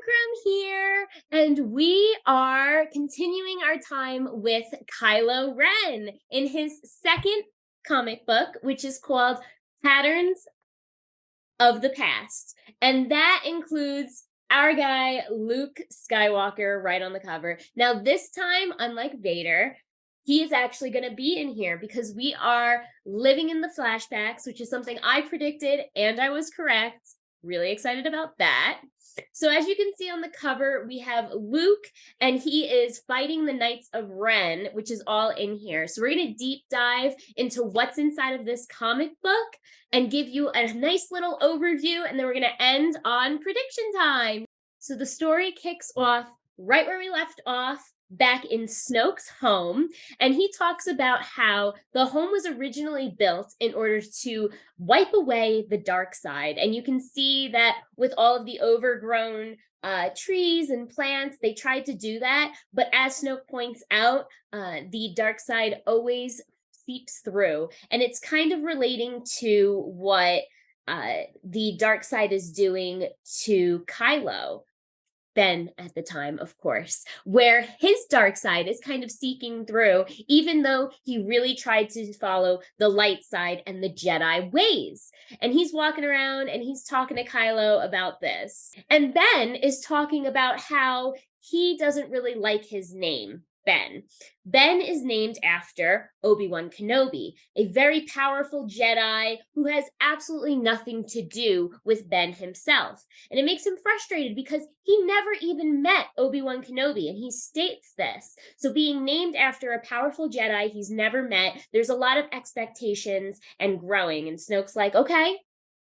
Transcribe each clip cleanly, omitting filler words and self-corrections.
Fulcrum here, and we are continuing our time with Kylo Ren in his second comic book, which is called Patterns of the Past. And that includes our guy, Luke Skywalker, right on the cover. Now, this time, unlike Vader, he is actually going to be in here because we are living in the flashbacks, which is something I predicted, and I was correct. Really excited about that. So as you can see on the cover, we have Luke, and he is fighting the Knights of Ren, which is all in here. So we're going to deep dive into what's inside of this comic book and give you a nice little overview, and then we're going to end on prediction time. So the story kicks off right where we left off, back in Snoke's home, and he talks about how the home was originally built in order to wipe away the dark side. And you can see that with all of the overgrown trees and plants, they tried to do that. But as Snoke points out, the dark side always seeps through. And it's kind of relating to what the dark side is doing to Kylo. Ben at the time, of course, where his dark side is kind of seeking through, even though he really tried to follow the light side and the Jedi ways. And he's walking around and he's talking to Kylo about this. And Ben is talking about how he doesn't really like his name, Ben. Ben is named after Obi-Wan Kenobi, a very powerful Jedi who has absolutely nothing to do with Ben himself. And it makes him frustrated because he never even met Obi-Wan Kenobi, and he states this. So being named after a powerful Jedi he's never met, there's a lot of expectations and growing. And Snoke's like, okay,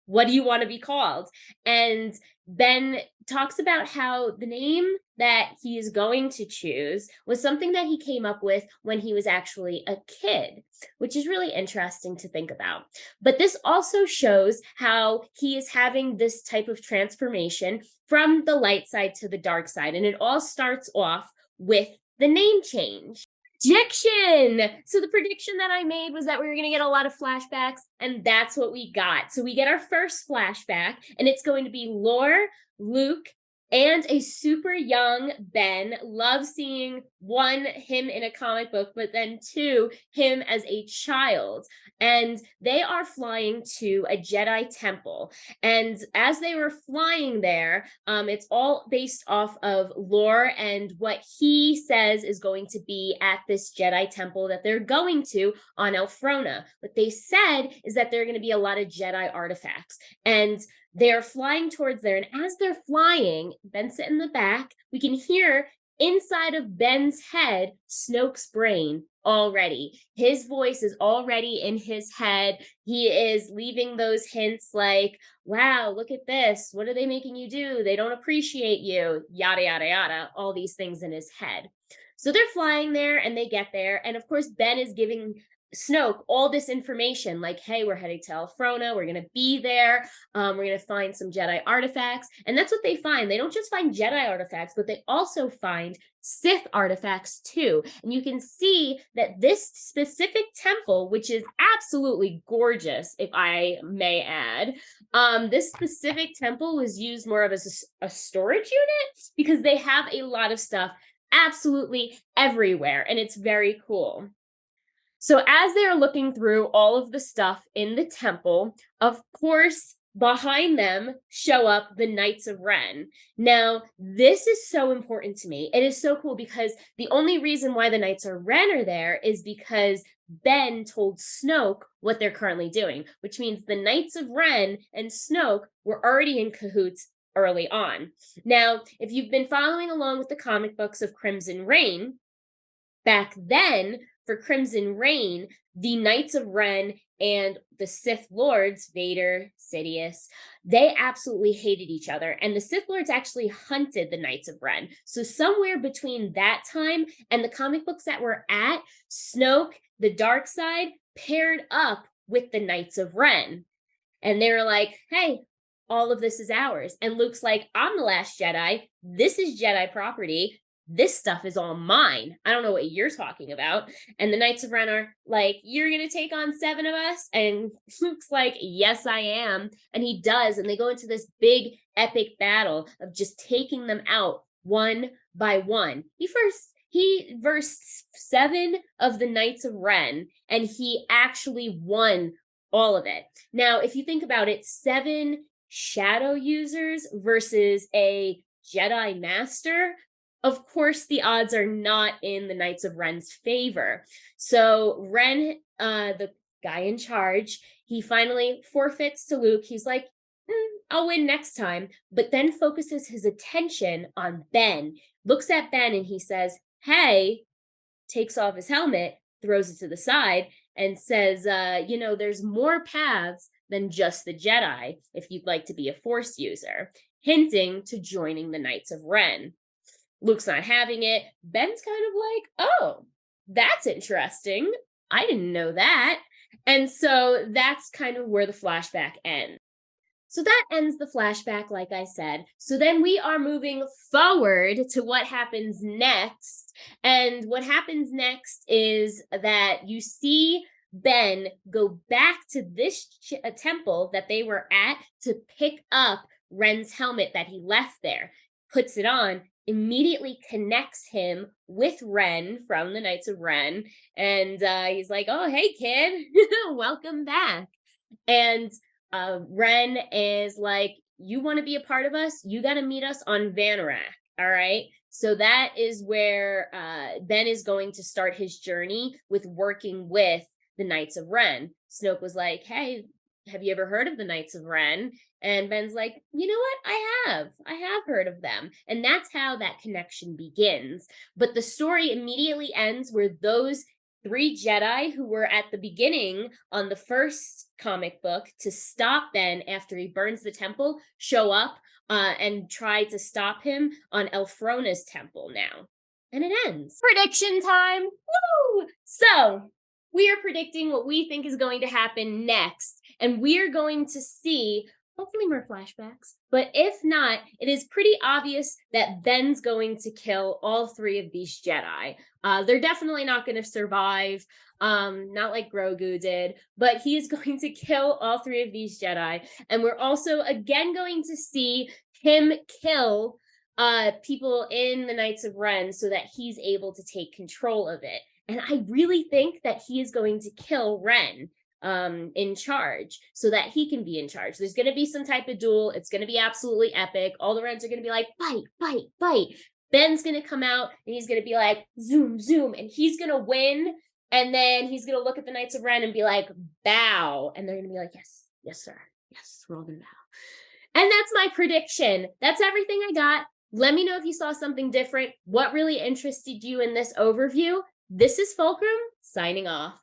what do you want to be called? And Ben talks about how the name that he is going to choose was something that he came up with when he was actually a kid, which is really interesting to think about. But this also shows how he is having this type of transformation from the light side to the dark side. And it all starts off with the name change. Prediction. So the prediction that I made was that we were going to get a lot of flashbacks, and that's what we got. So we get our first flashback, and it's going to be Lore, Luke, and a super young Ben. Love seeing one, him in a comic book, but then two, him as a child. And they are flying to a Jedi temple. And as they were flying there, it's all based off of Lore and what he says is going to be at this Jedi temple that they're going to on Elphrona. What they said is that there are going to be a lot of Jedi artifacts. And they're flying towards there. And as they're flying, Ben's sitting in the back, we can hear inside of Ben's head, Snoke's brain already. His voice is already in his head. He is leaving those hints like, wow, look at this. What are they making you do? They don't appreciate you, yada, yada, yada, all these things in his head. So they're flying there and they get there. And of course, Ben is giving Snoke all this information like, hey, we're heading to Elphrona, we're going to be there, we're going to find some Jedi artifacts. And that's what they find. They don't just find Jedi artifacts, but they also find Sith artifacts too. And you can see that this specific temple, which is absolutely gorgeous, if I may add, this specific temple was used more of as a storage unit because they have a lot of stuff absolutely everywhere, and it's very cool. So as they're looking through all of the stuff in the temple, of course, behind them show up the Knights of Ren. Now, this is so important to me. It is so cool because the only reason why the Knights of Ren are there is because Ben told Snoke what they're currently doing, which means the Knights of Ren and Snoke were already in cahoots early on. Now, if you've been following along with the comic books of Crimson Reign, back then, for Crimson Reign, the Knights of Ren and the Sith Lords, Vader, Sidious, they absolutely hated each other. And the Sith Lords actually hunted the Knights of Ren. So somewhere between that time and the comic books that we're at, Snoke, the dark side, paired up with the Knights of Ren. And they were like, hey, all of this is ours. And Luke's like, I'm the last Jedi. This is Jedi property. this stuff is all mine. I don't know what you're talking about. And the Knights of Ren are like, you're going to take on 7 of us? And Luke's like, yes, I am. And he does. And they go into this big epic battle of just taking them out one by one. He versed 7 of the Knights of Ren, and he actually won all of it. Now, if you think about it, 7 shadow users versus a Jedi Master, of course, the odds are not in the Knights of Ren's favor. So Ren, the guy in charge, he finally forfeits to Luke. He's like, I'll win next time, but then focuses his attention on Ben, looks at Ben and he says, hey, takes off his helmet, throws it to the side, and says, there's more paths than just the Jedi if you'd like to be a Force user, hinting to joining the Knights of Ren. Luke's not having it. Ben's kind of like, oh, that's interesting. I didn't know that. And so that's kind of where the flashback ends. So that ends the flashback, like I said. So then we are moving forward to what happens next. And what happens next is that you see Ben go back to this temple that they were at to pick up Ren's helmet that he left there, puts it on, immediately connects him with Ren from the Knights of Ren. And he's like, oh, hey, kid, welcome back. And Ren is like, you want to be a part of us? You got to meet us on Vanarak. All right. So that is where Ben is going to start his journey with working with the Knights of Ren. Snoke was like, hey, have you ever heard of the Knights of Ren? And Ben's like, you know what? I have heard of them. And that's how that connection begins. But the story immediately ends where those 3 Jedi who were at the beginning on the first comic book to stop Ben after he burns the temple show up and try to stop him on Elfrona's temple now. And it ends. Prediction time! Woo! So, we are predicting what we think is going to happen next. And we are going to see hopefully more flashbacks. But if not, it is pretty obvious that Ben's going to kill all 3 of these Jedi. They're definitely not going to survive, not like Grogu did, but he's going to kill all 3 of these Jedi. And we're also again going to see him kill people in the Knights of Ren so that he's able to take control of it. And I really think that he is going to kill Ren in charge so that he can be in charge. There's going to be some type of duel. It's going to be absolutely epic. All the Rens are going to be like, fight, fight, fight. Ben's going to come out and he's going to be like, zoom, zoom, and he's going to win. And then he's going to look at the Knights of Ren and be like, bow. And they're going to be like, yes, yes, sir. Yes, we're all going to bow. And that's my prediction. That's everything I got. Let me know if you saw something different. What really interested you in this overview? This is Fulcrum signing off.